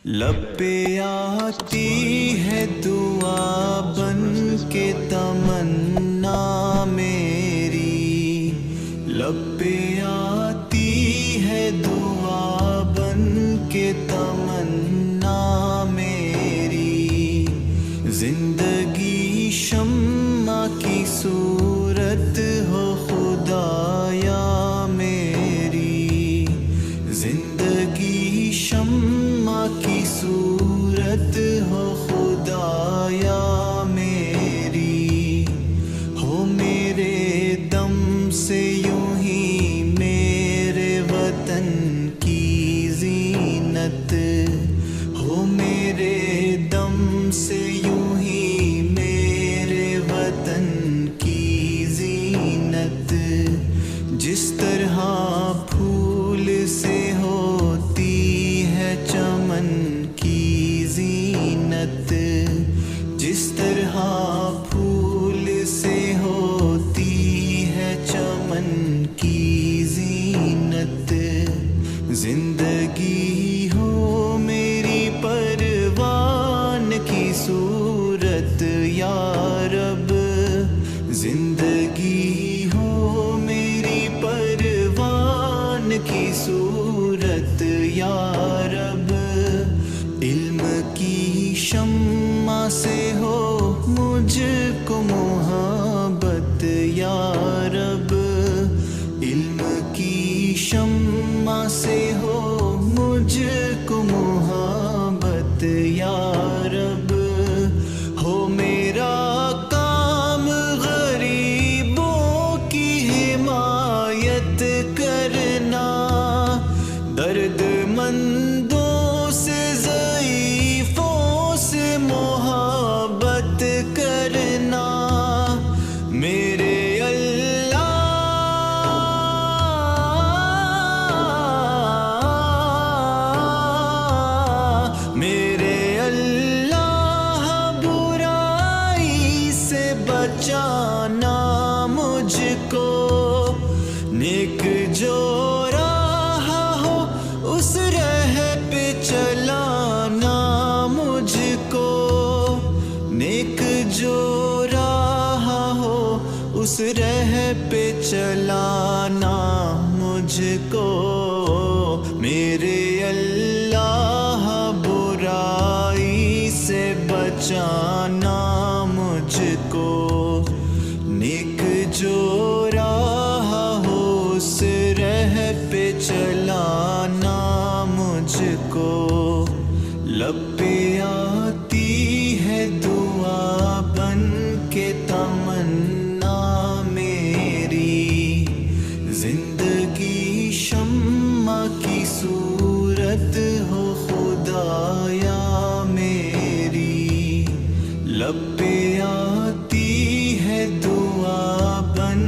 لب پہ آتی ہے دعا بن کے تمنا میری، لب پہ آتی ہے دعا بن کے تمنا میری، زندگی شمع کی صورت ہو خدایا میری، زندگی شمع کی صورت ہو خدایا میری، ہو میرے دم سے یوں ہی میرے وطن کی زینت، ہو میرے دم سے یوں ہی میرے وطن کی زینت، جس طرح پھول سے ہوتی ہے چمن کی زینت، جس طرح پھول سے ہوتی ہے چمن کی زینت، زندگی ہو میری پروان کی صورت یا رب، زندگی ہو میری پروان کی صورت یا رب، علم کی شمع سے ہو مجھ کو محبت یا رب، علم کی شمع سے ہو مجھ کو محبت یا رب، ہو میرا کام غریبوں کی حمایت کرنا، درد مندوں سے ضعیفوں سے محبت کرنا، میرے اللہ میرے اللہ برائی سے بچانا مجھ کو، نیک جو راہ ہو اس راہ پہ چلانا مجھ کو، نیک جو راہ ہو اس راہ پہ چلانا مجھ کو، میرے اللہ برائی سے بچانا مجھ کو، نیک جو راہ ہو اس راہ پہ چلانا مجھ کو، لب پہ آتی ہے دعا بن کے تمنا میری، زندگی شمع کی صورت ہو خدایا میری، لب پہ آتی ہے دعا بن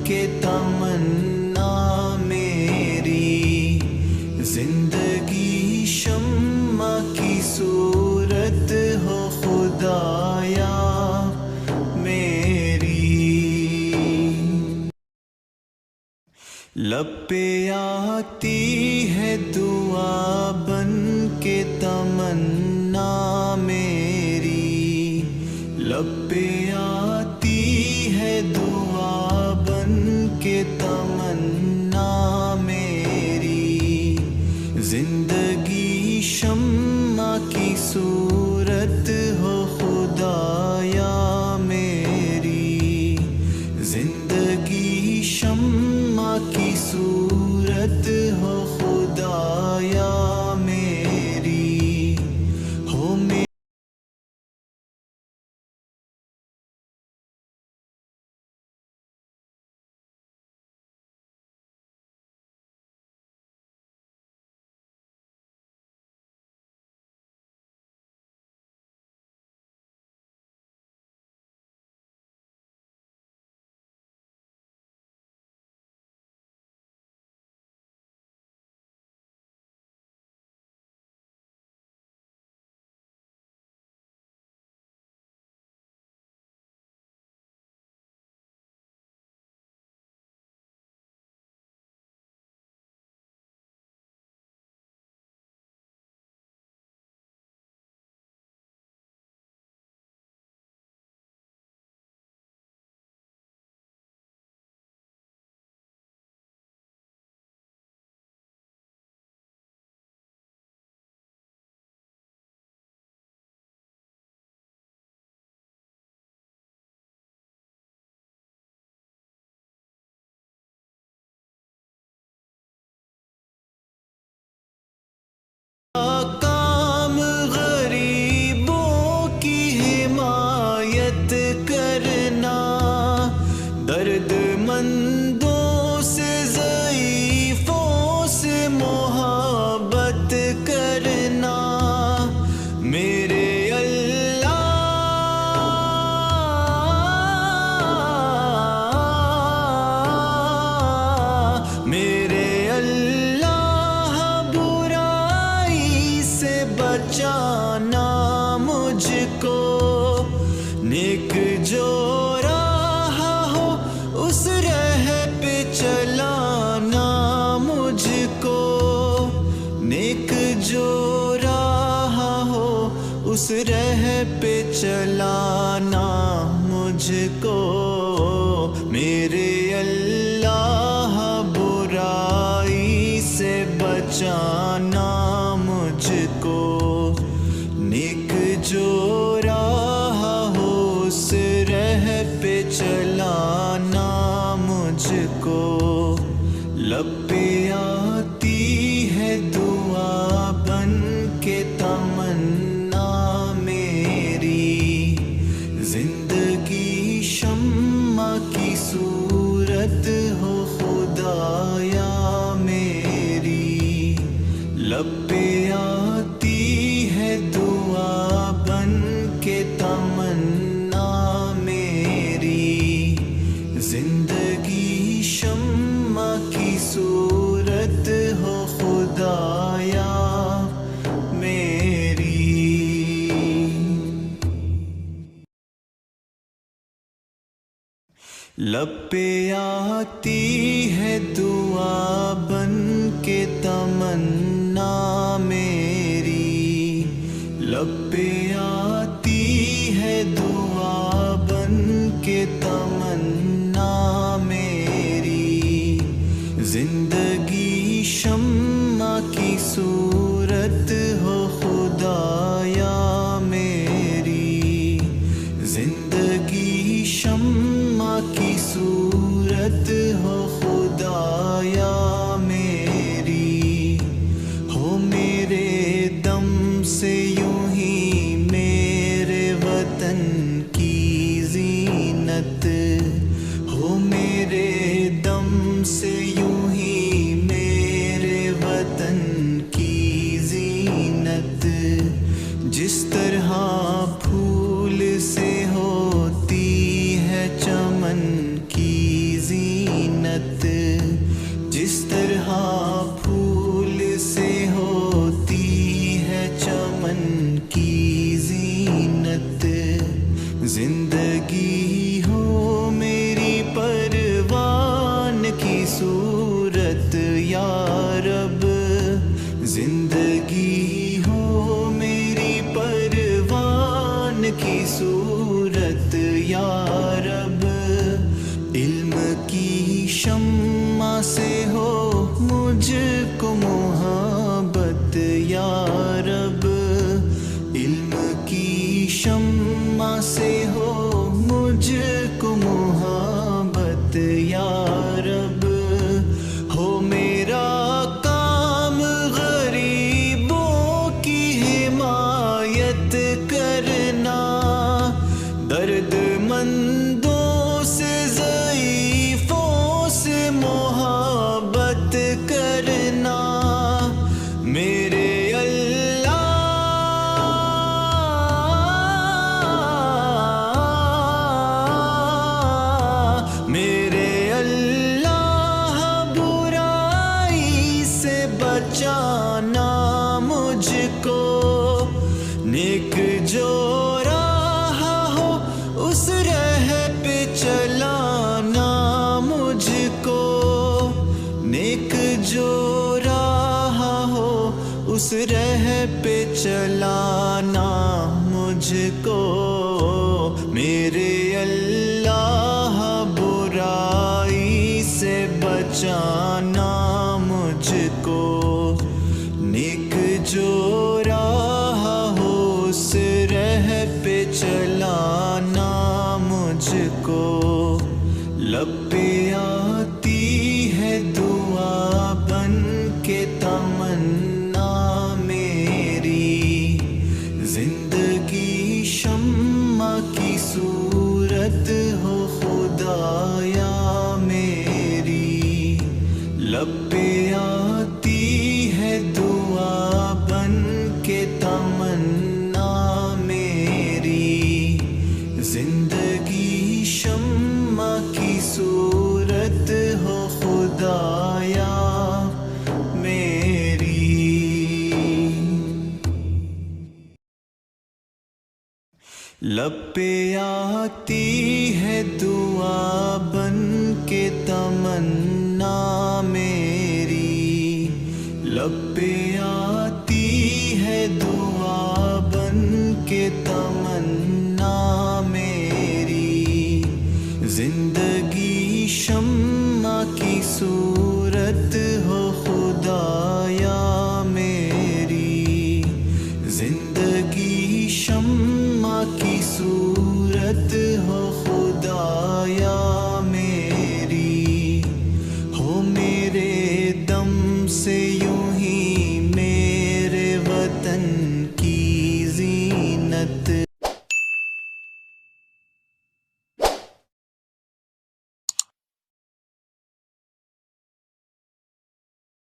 کے تمنا میری، زندگی شمع کی صورت ہو خدایا میری، لب پہ آتی ہے دعا بن کے تمنا میری، لب پہ آتی ہے دعا بن کے تمنا میری، زندگی شمع کی صورت ہو خدایا میری، زندگی شمع کی صورت ہو خدایا میری، ہو میری جو راہ ہو اس راہ پہ چلانا مجھ کو، نیک جو راہ ہو اس راہ پہ چلانا مجھ کو، میرے اللہ برائی سے بچانا مجھ کو، نیک جو راہ ہو اس راہ پہ چلانا مجھ کو، لب پہ آتی ہے دعا بن کے تمنا میری، زندگی شمع کی صورت ہو خدایا میری، لب پہ آتی ہے دعا بن کے تمنا میری، زندگی شمع کی صورت ہو خدایا میری۔ لب پہ آتی ہے دعا بن کے تمنا میری، لب پہ آتی ہے دعا بن کے تمنا میری، زندگی شمع کی صورت ہو خدایا میری، زندگی شمع کی صورت ہو خدایا میری، ہو میرے دم سے یوں ہی میرے وطن کی زینت، ہو میرے دم سے یوں ہی میرے وطن کی زینت، جس طرح پھول سے ہوتی ہے چمن کی زینت، جس طرح پھول سے ہوتی ہے چمن کی زینت، زندگی ہو میری پروان کی صورت یا رب، زندگی ہو میری پروان کی صورت یا رب، علم کی شمع سے ہو مجھ کو محبت یا رب، علم کی شمع سے ہو مجھ کو محبت یا رب، ہو میرا کام غریبوں کی حمایت کرنا، درد مندوں سے ضعیفوں سے محبت کرنا، میرے میرے اللہ برائی سے بچانا مجھ کو، نیک جو راہ ہو اس راہ پہ چلانا مجھ کو، نیک جو راہ ہو اس راہ پہ چلانا مجھ کو، میرے اللہ برائی سے بچانا مجھ کو، نیک جو راہ ہو اس راہ پہ چلانا مجھ کو، لب پہ آتی ہے دعا بن کے تمنا میری، زندگی شمع کی صورت ہو خدایا میری، لب پہ آتی ہے دعا بن کے تمنا میری، زندگی شمع کی صورت لب پہ آتی ہے دعا بن کے تمنا میری، لب پہ آتی ہے دعا بن کے تمنا